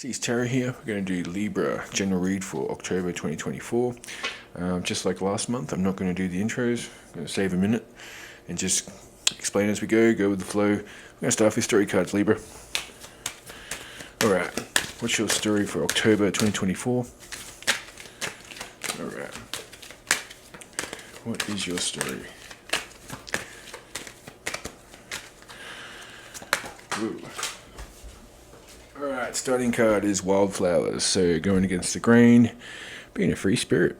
It's Tarot here. We're going to do Libra general read for October 2024. Just like last month, I'm not going to do the intros. I'm going to save a minute and just explain as we go with the flow. We're going to start with story cards, Libra. Alright, what's your story for October 2024? Alright, what is your story? Ooh. Alright, starting card is Wildflowers, so going against the grain, being a free spirit.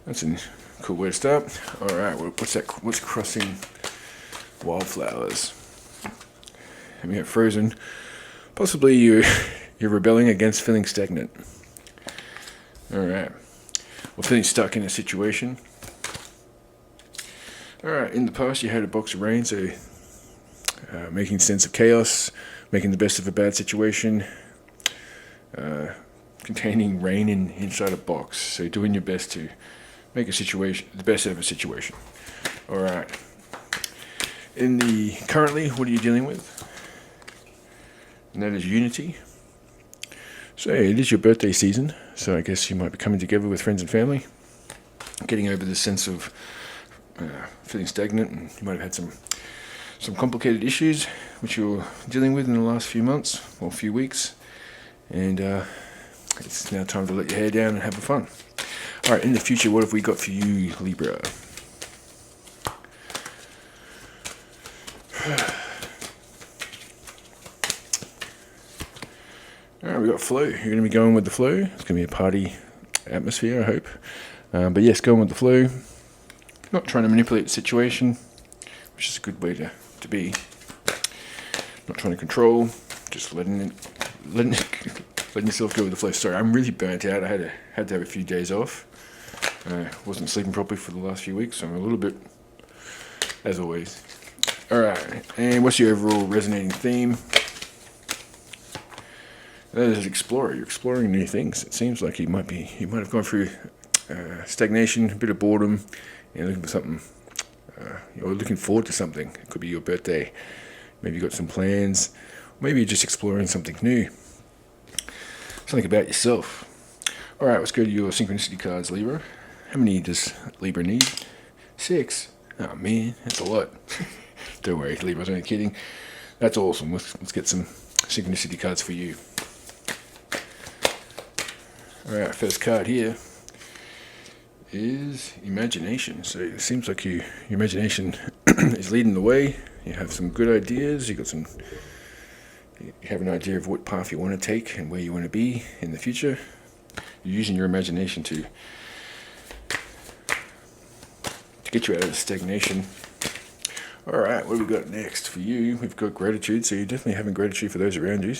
That's a cool way to start. Alright, what's that? What's crossing Wildflowers? And we have Frozen. Possibly you're rebelling against feeling stagnant. Alright. Or feeling stuck in a situation. Alright, in the past you had a box of rain, so making sense of chaos, making the best of a bad situation, containing rain inside a box. So doing your best to make a situation, the best out of a situation. Alright. Currently, what are you dealing with? And that is unity. So it is your birthday season, so I guess you might be coming together with friends and family, getting over the sense of feeling stagnant, and you might have had some complicated issues which you're dealing with in the last few months or few weeks, and it's now time to let your hair down and have fun. Alright, in the future, what have we got for you, Libra? Alright, we got flow. You're going to be going with the flow. It's going to be a party atmosphere, I hope. But yes, going with the flow. Not trying to manipulate the situation, which is a good way to be. Not trying to control, just letting yourself go with the flow. Sorry, I'm really burnt out. I had to have a few days off. Wasn't sleeping properly for the last few weeks, so I'm a little bit, as always. Alright, and what's your overall resonating theme? That is explorer. You're exploring new things. It seems like you might have gone through stagnation, a bit of boredom, and looking for something. You're looking forward to something. It could be your birthday. Maybe you've got some plans. Maybe you're just exploring something new. Something about yourself. Alright, let's go to your synchronicity cards, Libra. How many does Libra need? 6. Oh man, that's a lot. Don't worry, Libra's only kidding. That's awesome. Let's get some synchronicity cards for you. Alright, first card here is imagination. So it seems like your imagination is leading the way. You have some good ideas. You have an idea of what path you want to take and where you want to be in the future. You're using your imagination to get you out of the stagnation. Alright, what have we got next for you? We've got gratitude, so you're definitely having gratitude for those around you.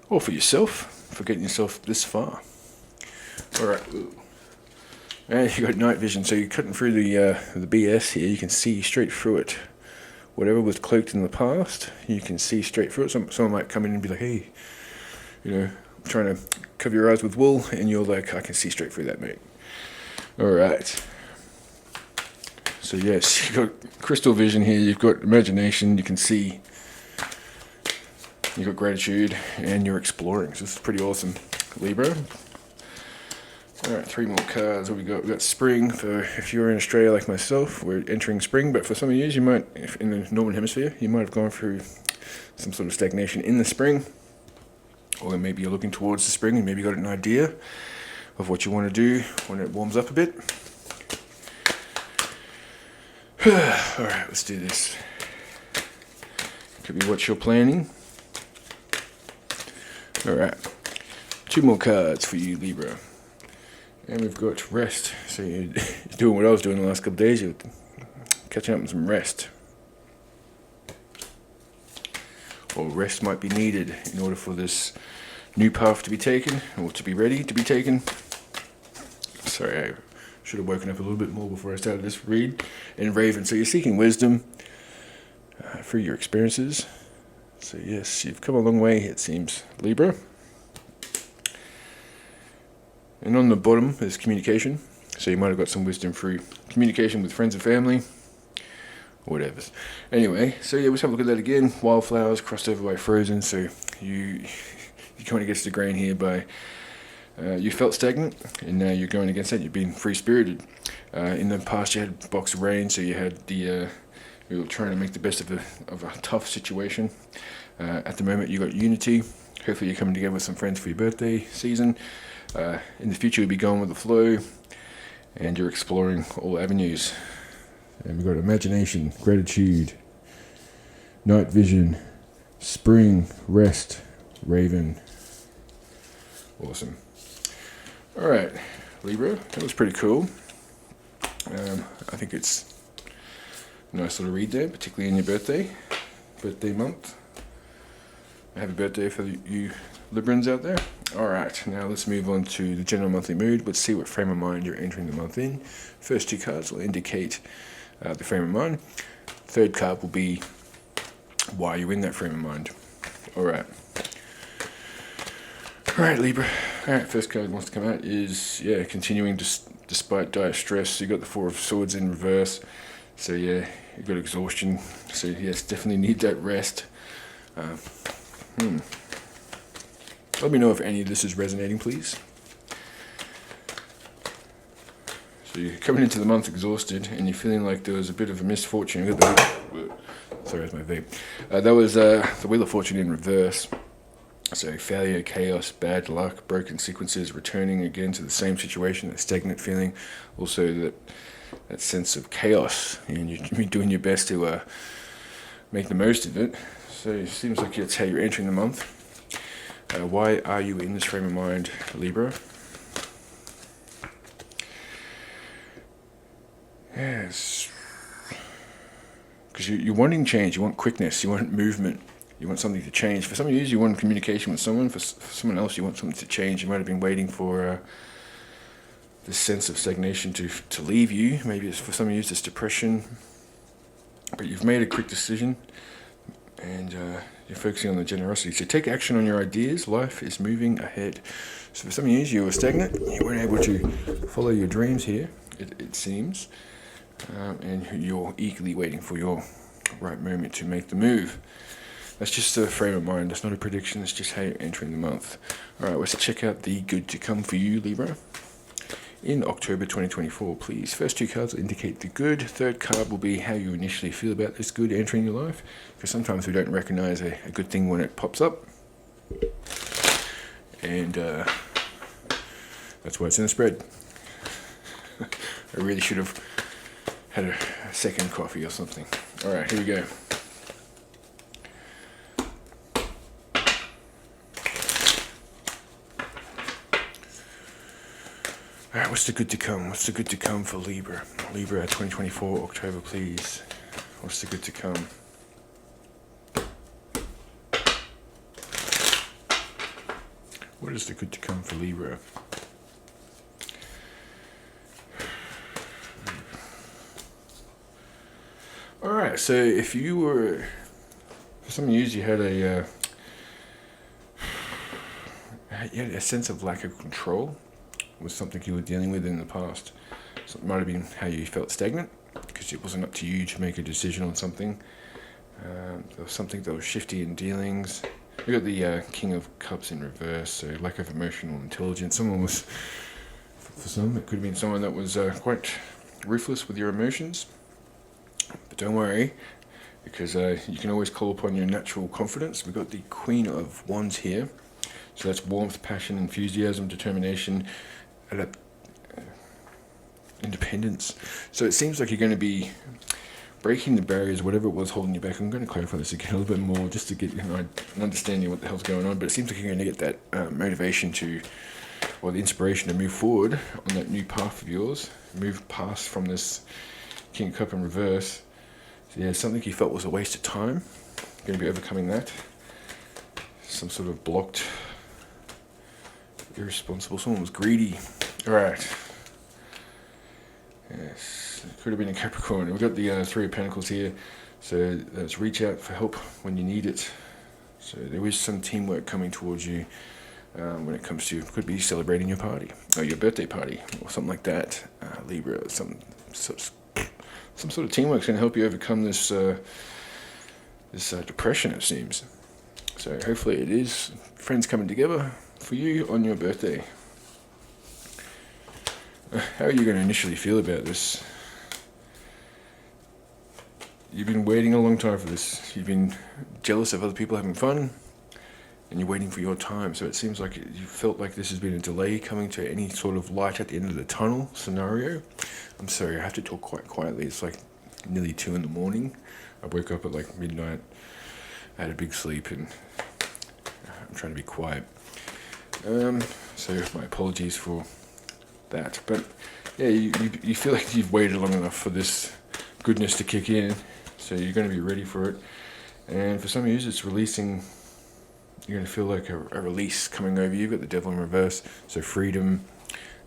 Or for yourself, for getting yourself this far. Alright, and you got night vision, so you're cutting through the BS here. You can see straight through it. Whatever was cloaked in the past, you can see straight through it. Someone might come in and be like, hey, I'm trying to cover your eyes with wool, and you're like, I can see straight through that, mate. Alright. So yes, you've got crystal vision here, you've got imagination, you can see, you've got gratitude, and you're exploring. So this is pretty awesome, Libra. Alright, 3 more cards. What we got? We got spring. For if you're in Australia like myself, we're entering spring, but for some of you, you might, in the northern hemisphere, you might have gone through some sort of stagnation in the spring, or maybe you're looking towards the spring and maybe you got an idea of what you want to do when it warms up a bit. Alright, let's do this. Could be what you're planning. Alright, 2 more cards for you, Libra. And we've got rest. So you're doing what I was doing the last couple of days. You're catching up on some rest. Or rest might be needed in order for this new path to be taken, or to be ready to be taken. Sorry, I should have woken up a little bit more before I started this read. And Raven, so you're seeking wisdom through your experiences. So yes, you've come a long way, it seems, Libra. And on the bottom is communication. So you might have got some wisdom through communication with friends and family, whatever. Anyway, so yeah, let's have a look at that again. Wildflowers crossed over by frozen. So you kind of gets the grain here by you felt stagnant, and now you're going against that. You've been free-spirited. In the past, you had box of rain, so you had the you were trying to make the best of a tough situation. At the moment, you got unity. Hopefully, you're coming together with some friends for your birthday season. In the future, you'll be going with the flow, and you're exploring all avenues. And we've got imagination, gratitude, night vision, spring, rest, raven. Awesome. All right, Libra, that was pretty cool. I think it's a nice little read there, particularly in your birthday month. Happy birthday for you Librans out there. All right, now let's move on to the general monthly mood. Let's see what frame of mind you're entering the month in. First two cards will indicate the frame of mind. Third card will be why you're in that frame of mind. All right, Libra. All right, first card wants to come out is, continuing despite dire stress. You got the Four of Swords in reverse. So yeah, you got exhaustion. So yes, definitely need that rest. Let me know if any of this is resonating, please. So you're coming into the month exhausted, and you're feeling like there was a bit of a misfortune. Sorry, that's my vape. That was the Wheel of Fortune in reverse. So failure, chaos, bad luck, broken sequences, returning again to the same situation, that stagnant feeling. Also that sense of chaos, and you're doing your best to make the most of it. So it seems like that's how you're entering the month. Why are you in this frame of mind, Libra? Yes. Because you're wanting change, you want quickness, you want movement, you want something to change. For some of you, you want communication with someone. For someone else, you want something to change. You might have been waiting for this sense of stagnation to leave you. Maybe it's for some of you, it's depression. But you've made a quick decision, and you're focusing on the generosity. So take action on your ideas. Life is moving ahead. So for some of you were stagnant. You weren't able to follow your dreams here, it seems. And you're eagerly waiting for your right moment to make the move. That's just a frame of mind. That's not a prediction. That's just how you're entering the month. All right, let's check out the good to come for you, Libra, in October 2024, please. First two cards will indicate the good. Third card will be how you initially feel about this good entering your life. Because sometimes we don't recognize a good thing when it pops up. And that's why it's in the spread. I really should have had a second coffee or something. All right, here we go. Alright, what's the good to come? What's the good to come for Libra? Libra 2024, October, please. What's the good to come? What is the good to come for Libra? Alright, so if you were, for some years you had a sense of lack of control with something you were dealing with in the past. So it might have been how you felt stagnant, because it wasn't up to you to make a decision on something. There was something that was shifty in dealings. You got the King of Cups in reverse, so lack of emotional intelligence. Someone was, for some, it could have been someone that was quite ruthless with your emotions. But don't worry, because you can always call upon your natural confidence. We've got the Queen of Wands here. So that's warmth, passion, enthusiasm, determination, independence. So it seems like you're going to be breaking the barriers, whatever it was holding you back. I'm going to clarify this again a little bit more, just to get an understanding of what the hell's going on. But it seems like you're going to get that motivation or the inspiration to move forward on that new path of yours. Move past from this King of Cup in reverse. So yeah, something you felt was a waste of time. You're going to be overcoming that. Some sort of blocked, irresponsible, someone was greedy. Alright. Yes, it could have been a Capricorn. We've got the Three of Pentacles here. So let's reach out for help when you need it. So there is some teamwork coming towards you when it comes to, could be celebrating your party, or your birthday party, or something like that. Libra, some some sort of teamwork's going to help you overcome this depression, it seems. So hopefully it is friends coming together for you on your birthday. How are you going to initially feel about this? You've been waiting a long time for this. You've been jealous of other people having fun, and you're waiting for your time. So it seems like you felt like this has been a delay coming to any sort of light at the end of the tunnel scenario. I'm sorry, I have to talk quite quietly. It's like nearly 2 in the morning. I woke up at like midnight. I had a big sleep, and I'm trying to be quiet. So my apologies for that. But yeah, you feel like you've waited long enough for this goodness to kick in. So you're going to be ready for it. And for some of you, it's releasing. You're going to feel like a release coming over you. You've got the devil in reverse. So freedom.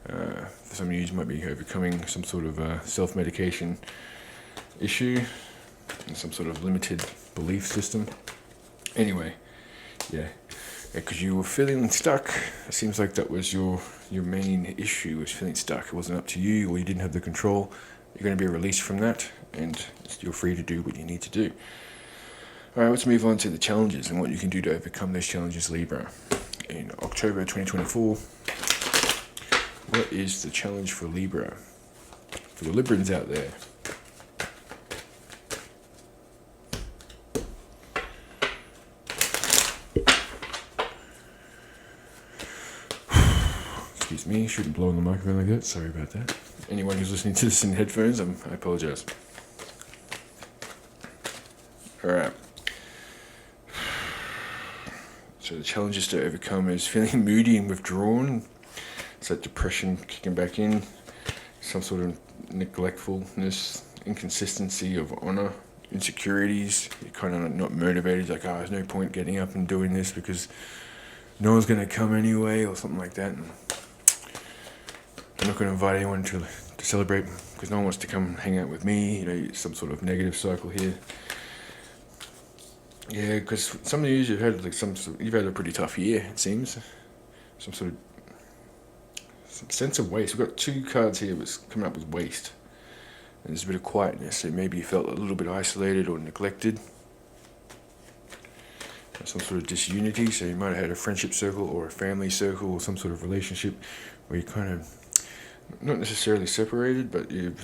For some of you, might be overcoming some sort of self-medication issue. And some sort of limited belief system. Anyway, yeah. Because you were feeling stuck. It seems like that was your main issue, was feeling stuck. It wasn't up to you, or you didn't have the control. You're going to be released from that, and you're free to do what you need to do. Alright, let's move on to the challenges and what you can do to overcome those challenges, Libra. In October 2024, what is the challenge for Libra? For the Librans out there. Excuse me, shouldn't blow on the microphone like that. Sorry about that. Anyone who's listening to this in headphones, I apologize. Alright. So the challenges to overcome is feeling moody and withdrawn. It's that depression kicking back in. Some sort of neglectfulness, inconsistency of honor, insecurities. You're kind of not motivated. Like, there's no point getting up and doing this because no one's going to come anyway, or something like that. And I'm not going to invite anyone to celebrate because no one wants to come hang out with me. Some sort of negative cycle here. Yeah, because some of you you've had you've had a pretty tough year, it seems. Some sort of sense of waste. We've got 2 cards here that's coming up with waste, and there's a bit of quietness. So maybe you felt a little bit isolated or neglected. Some sort of disunity. So you might have had a friendship circle or a family circle or some sort of relationship where you kind of not necessarily separated, but you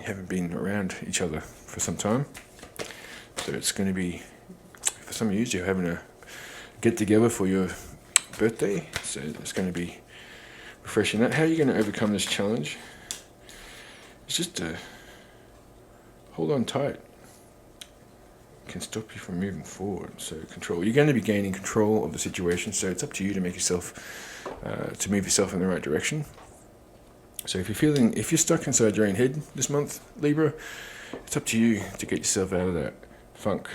haven't been around each other for some time. So it's going to be, for some of you, you're having a get together for your birthday. So it's going to be refreshing. How are you going to overcome this challenge? It's just to hold on tight. It can stop you from moving forward. So control. You're going to be gaining control of the situation. So it's up to you to make yourself, to move yourself in the right direction. So if you're stuck inside your own head this month, Libra, it's up to you to get yourself out of that funk.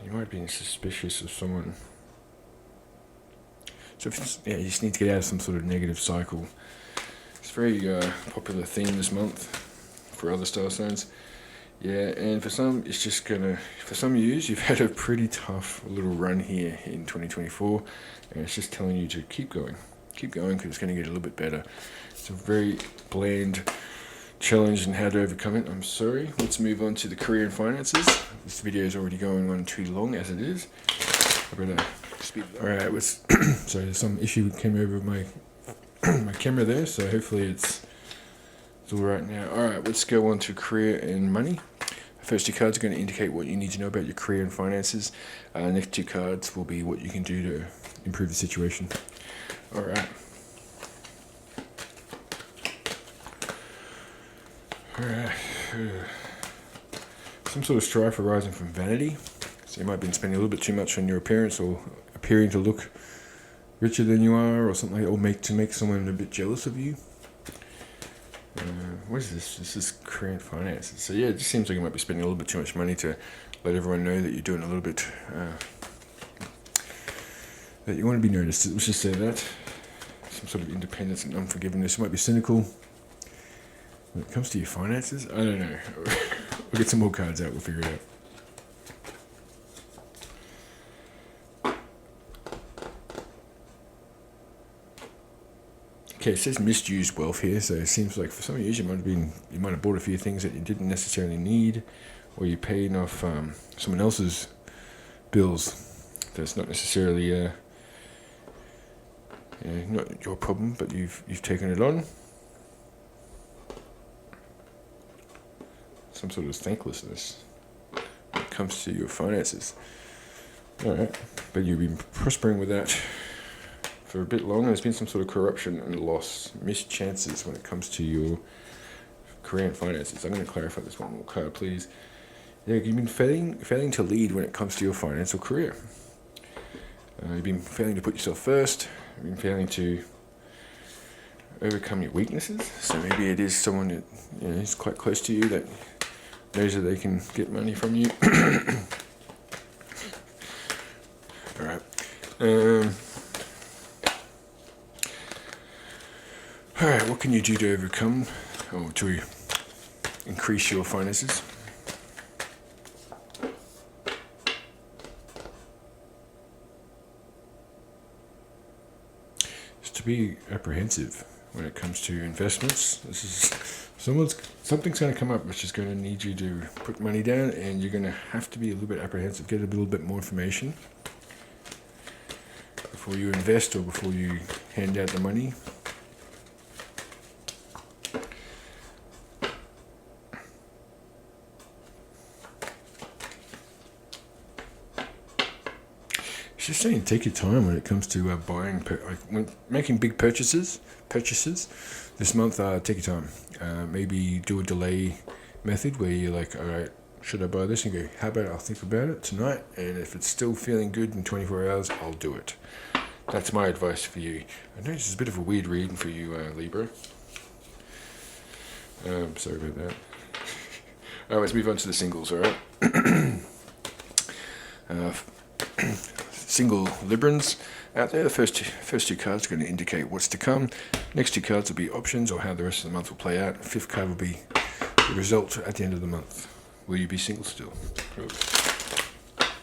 You might be suspicious of someone. So you just need to get out of some sort of negative cycle. It's a very popular theme this month for other star signs. Yeah, and for some, it's just for some of you, you've had a pretty tough little run here in 2024, and it's just telling you to keep going because it's going to get a little bit better. It's a very bland challenge and how to overcome it. I'm sorry. Let's move on to the career and finances. This video is already going on too long as it is. I better speed. Alright, so some issue came over my my camera there, so hopefully it's all right now. Alright, let's go on to career and money. The first 2 cards are going to indicate what you need to know about your career and finances. Next 2 cards will be what you can do to improve the situation. Alright. Alright. Some sort of strife arising from vanity. So you might have been spending a little bit too much on your appearance or appearing to look richer than you are or something like that, or to make someone a bit jealous of you. What is this? This is career and finances. So yeah, it just seems like you might be spending a little bit too much money to let everyone know that you're doing a little bit, that you want to be noticed. Let's just say that. Some sort of independence and unforgiveness. You might be cynical when it comes to your finances. I don't know. We'll get some more cards out. We'll figure it out. Okay, it says misused wealth here, so it seems like for some of you might have bought a few things that you didn't necessarily need, or you're paying off someone else's bills. That's not necessarily not your problem, but you've taken it on. Some sort of thanklessness when it comes to your finances. All right, but you've been prospering with that for a bit long. There's been some sort of corruption and loss, missed chances when it comes to your career and finances. I'm going to clarify this one more card, please. Yeah, you've been failing to lead when it comes to your finance or career. You've been failing to put yourself first. You've been failing to overcome your weaknesses. So maybe it is someone that is quite close to you that knows that they can get money from you. All right. All right. What can you do to overcome or to increase your finances? It's to be apprehensive when it comes to investments. This is something's going to come up which is going to need you to put money down, and you're going to have to be a little bit apprehensive, get a little bit more information before you invest or before you hand out the money. It's just saying take your time when it comes to buying, when making big purchases this month. Take your time. Maybe do a delay method where you're like, all right, should I buy this? And go, how about I'll think about it tonight, and if it's still feeling good in 24 hours, I'll do it. That's my advice for you. I know this is a bit of a weird reading for you, Libra. Sorry about that. All right, let's move on to the singles, all right? Single Librans out there. The first two cards are going to indicate what's to come. Next two cards will be options or how the rest of the month will play out. Fifth card will be the result at the end of the month. Will you be single still?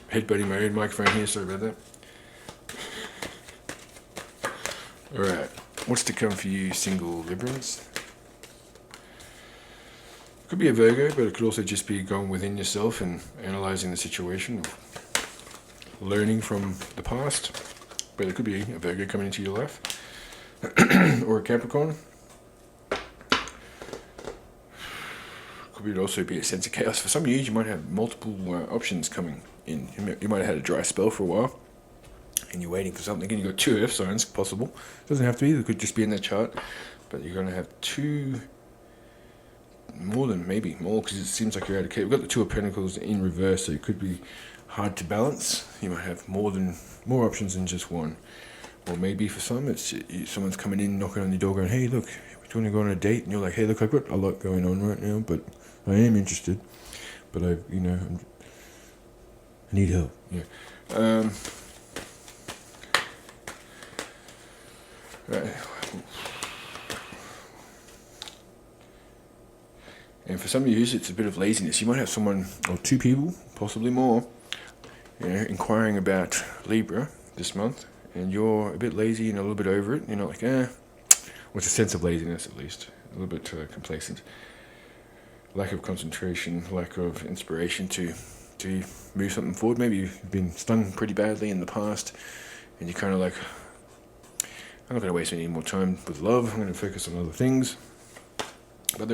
Headbutting my own microphone here, sorry about that. Alright, what's to come for you, single Librans? Could be a Virgo, but it could also just be going within yourself and analysing the situation, learning from the past. But it could be a Virgo coming into your life, or a Capricorn. Could also be a sense of chaos. For some of you might have multiple options coming in. You might have had a dry spell for a while, and you're waiting for something, and you've got two earth signs possible. Doesn't have to be, it could just be in that chart, but you're going to have two, more, because it seems like you're out of chaos. We've got the Two of Pentacles in reverse, so it could be hard to balance. You might have more options than just one. Or maybe for some, it's someone's coming in, knocking on your door, going, "Hey, look, do you want to go on a date?" And you're like, "Hey, look, I've got a lot going on right now, but I am interested. But I need help." Yeah. Right. And for some of you, it's a bit of laziness. You might have someone or two people, possibly more, inquiring about Libra this month, and you're a bit lazy and a little bit over it. You're not like, what's a sense of laziness at least? A little bit complacent. Lack of concentration, lack of inspiration to move something forward. Maybe you've been stung pretty badly in the past, and you're kind of like, I'm not going to waste any more time with love. I'm going to focus on other things. But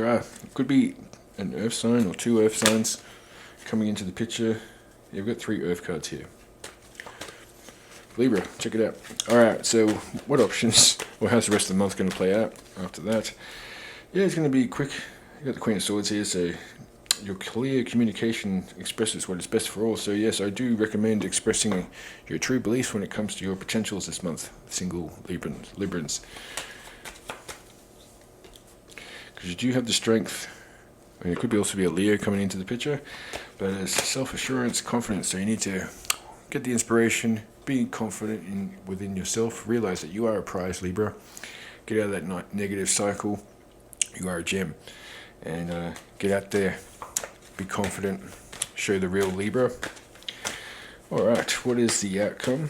could be an earth sign or two earth signs coming into the picture. You've got three earth cards here. Libra, check it out. Alright, so what options, or how's the rest of the month going to play out after that? Yeah, it's going to be quick. You've got the Queen of Swords here, so your clear communication expresses what is best for all. So yes, I do recommend expressing your true beliefs when it comes to your potentials this month, single Librans. Because you do have the strength, and it could also be a Leo coming into the picture, but it's self-assurance, confidence, so you need to get the inspiration, be confident within yourself, realize that you are a prize, Libra, get out of that negative cycle, you are a gem, and get out there, be confident, show the real Libra. Alright, what is the outcome?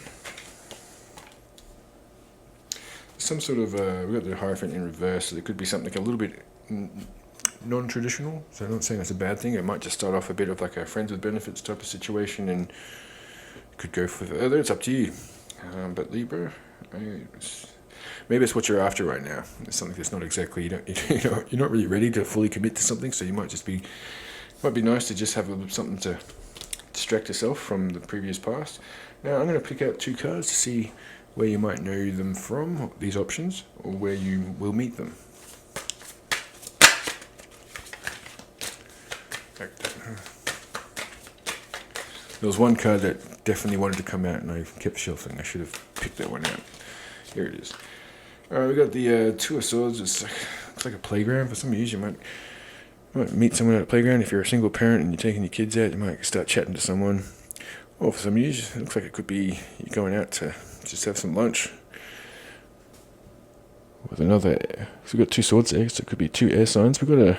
some sort of, we've got the Hierophant in reverse, so there could be something like a little bit non-traditional. So I'm not saying that's a bad thing. It might just start off a bit of like a friends with benefits type of situation, and could go further. It's up to you. But Libra, maybe it's what you're after right now. It's something that's not exactly, you're not really ready to fully commit to something, so you might just be, might be nice to just have something to distract yourself from the previous past. Now I'm going to pick out 2 cards to see where you might know them from, these options, or where you will meet them. There was one card that definitely wanted to come out and I kept shelving. I should have picked that one out. Here it is. Alright, we got the 2 of Swords. It's like a playground. For some of you might meet someone at a playground. If you're a single parent and you're taking your kids out, you might start chatting to someone. Or for some of you, it looks like it could be you're going out to just have some lunch. With another, so we've got 2 swords there, so it could be 2 air signs. We've got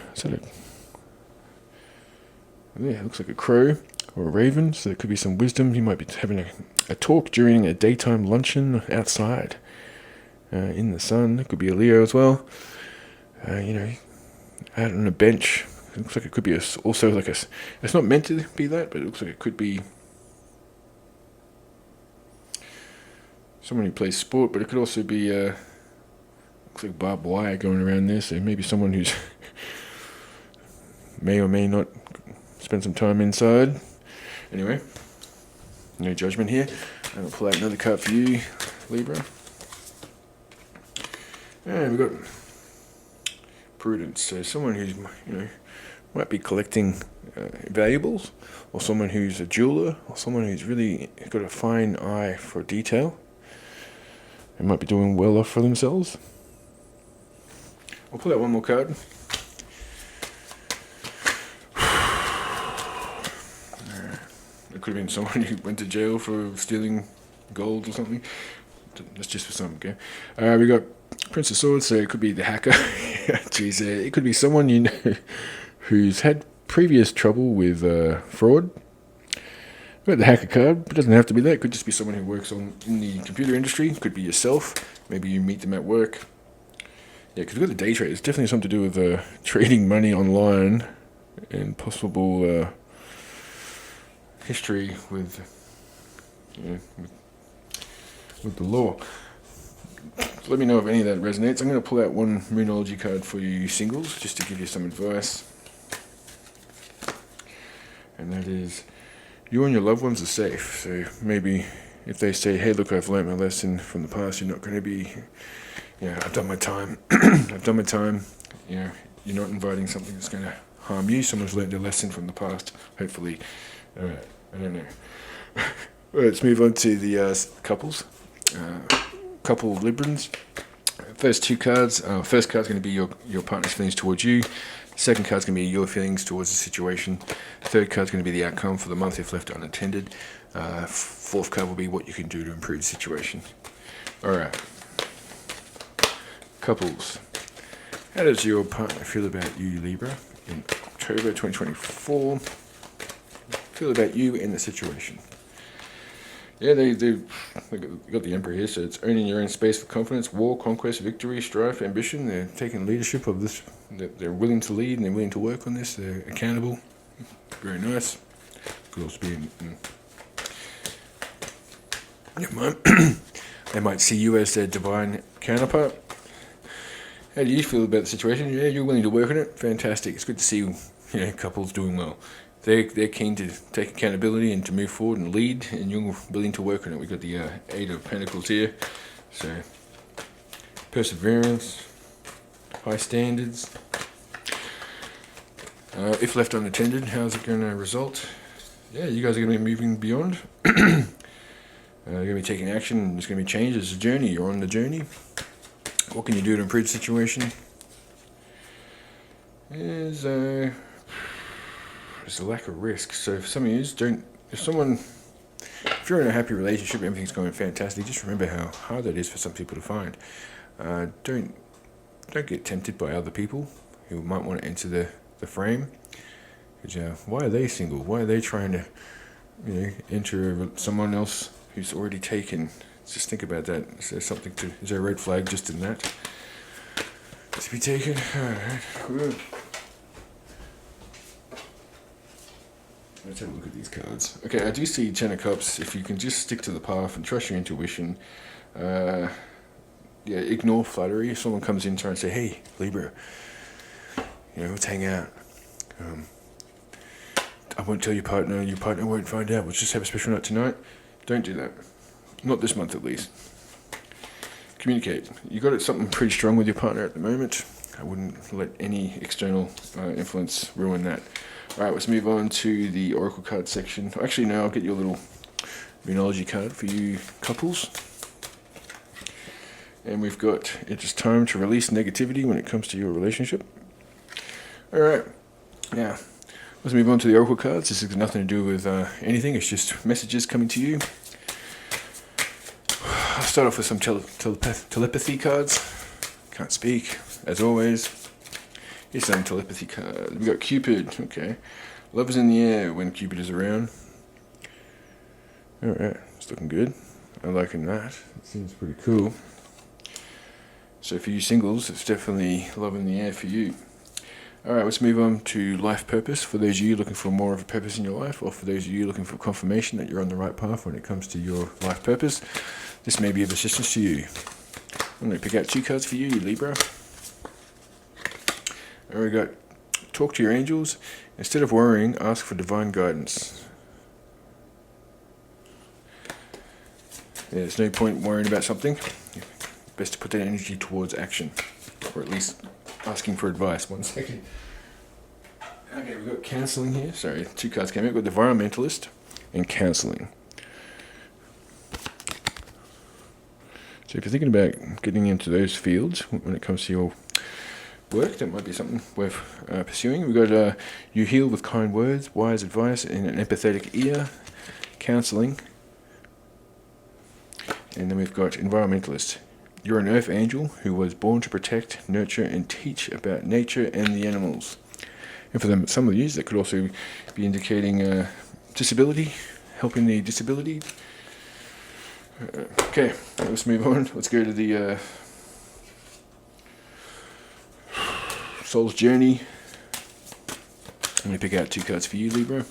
yeah, it looks like a crow or a raven, so there could be some wisdom. You might be having a talk during a daytime luncheon outside in the sun. It could be a Leo as well. Out on a bench. It looks like it could be also like a. It's not meant to be that, but it looks like it could be someone who plays sport, but it could also be looks like barbed wire going around there, so maybe someone who's may or may not spend some time inside. Anyway, no judgment here. I'm going to pull out another card for you, Libra. And we've got Prudence, so someone who's, might be collecting valuables, or someone who's a jeweler, or someone who's really got a fine eye for detail and might be doing well off for themselves. I'll pull out one more card. It could have been someone who went to jail for stealing gold or something. That's just for some, okay? We got Prince of Swords, so it could be the hacker. Jeez, it could be someone you know who's had previous trouble with fraud. We got the hacker card, but it doesn't have to be that. It could just be someone who works in the computer industry. It could be yourself. Maybe you meet them at work. Yeah, because we've got the day trade. It's definitely something to do with trading money online and possible history with the law. So let me know if any of that resonates. I'm going to pull out one Moonology card for you singles, just to give you some advice. And that is, you and your loved ones are safe. So maybe if they say, hey, look, I've learned my lesson from the past, you're not going to be, I've done my time. I've done my time. You're not inviting something that's going to harm you. Someone's learned their lesson from the past, hopefully. Alright, I don't know. Well, let's move on to the couples. Couple Librans. First 2 cards. First card's going to be your partner's feelings towards you. Second card's going to be your feelings towards the situation. Third card's going to be the outcome for the month if left unattended. Fourth card will be what you can do to improve the situation. Alright. Couples. How does your partner feel about you, Libra, in October 2024? Feel about you in the situation? Yeah, they got the Emperor here, so it's owning your own space for confidence, war, conquest, victory, strife, ambition. They're taking leadership of this. They're willing to lead and they're willing to work on this. They're accountable. Very nice. Could also be they might see you as their divine counterpart. How do you feel about the situation? Yeah, you're willing to work on it. Fantastic. It's good to see couples doing well. They're keen to take accountability and to move forward and lead, and you're willing to work on it. We've got the 8 of Pentacles here. So, perseverance, high standards. If left unattended, how's it going to result? Yeah, you guys are going to be moving beyond. You're going to be taking action, and there's going to be change. It's a journey. You're on the journey. What can you do to improve the situation? There's a lack of risk. So for some of you, if you're in a happy relationship, everything's going fantastic, just remember how hard that is for some people to find. Don't get tempted by other people who might want to enter the frame. Because why are they single? Why are they trying to enter someone else who's already taken Just think about that. Is there something to? Is there a red flag just in that to be taken? All right. Good. Let's have a look at these cards. Okay, I do see Ten of Cups. If you can just stick to the path and trust your intuition, yeah, ignore flattery. If someone comes in trying to say, "Hey, Libra, let's hang out," I won't tell your partner won't find out. We'll just have a special night tonight. Don't do that. Not this month, at least. Communicate. You got something pretty strong with your partner at the moment. I wouldn't let any external influence ruin that. All right, let's move on to the oracle card section. Actually, no, I'll get you a little Moonology card for you couples. And we've got, it is time to release negativity when it comes to your relationship. All right, now, let's move on to the oracle cards. This has nothing to do with anything. It's just messages coming to you. I'll start off with some telepathy cards. Can't speak, as always. Here's some telepathy cards. We got Cupid. Okay. Love is in the air when Cupid is around. Alright, it's looking good. I'm liking that. It seems pretty cool. So for you singles, it's definitely love in the air for you. Alright, let's move on to life purpose. For those of you looking for more of a purpose in your life, or for those of you looking for confirmation that you're on the right path when it comes to your life purpose, this may be of assistance to you. I'm going to pick out 2 cards for you, Libra. And we got talk to your angels. Instead of worrying, ask for divine guidance. Yeah, there's no point worrying about something. Best to put that energy towards action, or at least asking for advice. 1 second. Okay, we've got counseling here. Sorry, 2 cards came out. We've got the environmentalist and counseling. So if you're thinking about getting into those fields when it comes to your work, that might be something worth pursuing. We've got you heal with kind words, wise advice, and an empathetic ear, counseling. And then we've got environmentalist. You're an earth angel who was born to protect, nurture, and teach about nature and the animals. And for them, some of these, that could also be indicating disability, helping the disability. Okay, let's move on. Let's go to the Soul's Journey. I'm going to pick out 2 cards for you, Libra.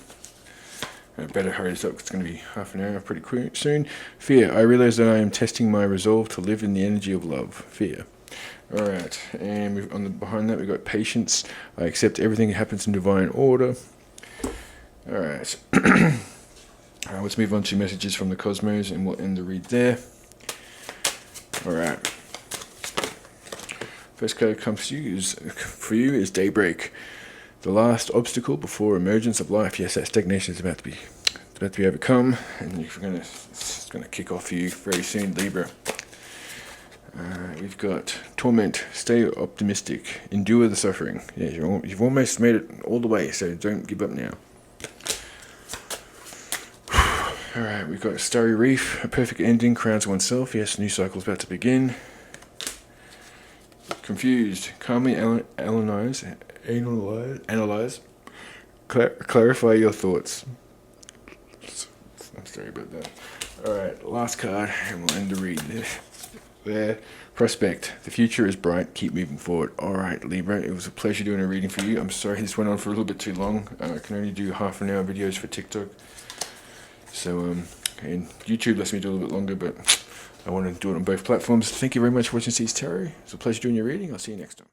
I better hurry this up, it's going to be half an hour pretty quick soon. Fear. I realize that I am testing my resolve to live in the energy of love. Fear. Alright, and behind that we've got patience. I accept everything that happens in divine order. Alright. Let's move on to messages from the cosmos, and we'll end the read there. Alright. First card comes to you for you is Daybreak. The last obstacle before emergence of life. Yes, that stagnation is about to be overcome, and it's gonna kick off for you very soon, Libra. We've got torment. Stay optimistic. Endure the suffering. Yeah, you've almost made it all the way, so don't give up now. Alright, we've got Starry Reef. A perfect ending crowns oneself. Yes, new cycle's about to begin. Confused. Calmly analyze, clarify your thoughts. I'm sorry about that. Alright, last card, and we'll end the read there. Prospect. The future is bright. Keep moving forward. Alright, Libra, it was a pleasure doing a reading for you. I'm sorry this went on for a little bit too long. I can only do half-an-hour videos for TikTok. So, and YouTube lets me do a little bit longer, but I want to do it on both platforms. Thank you very much for watching C's Tarot. It's a pleasure doing your reading. I'll see you next time.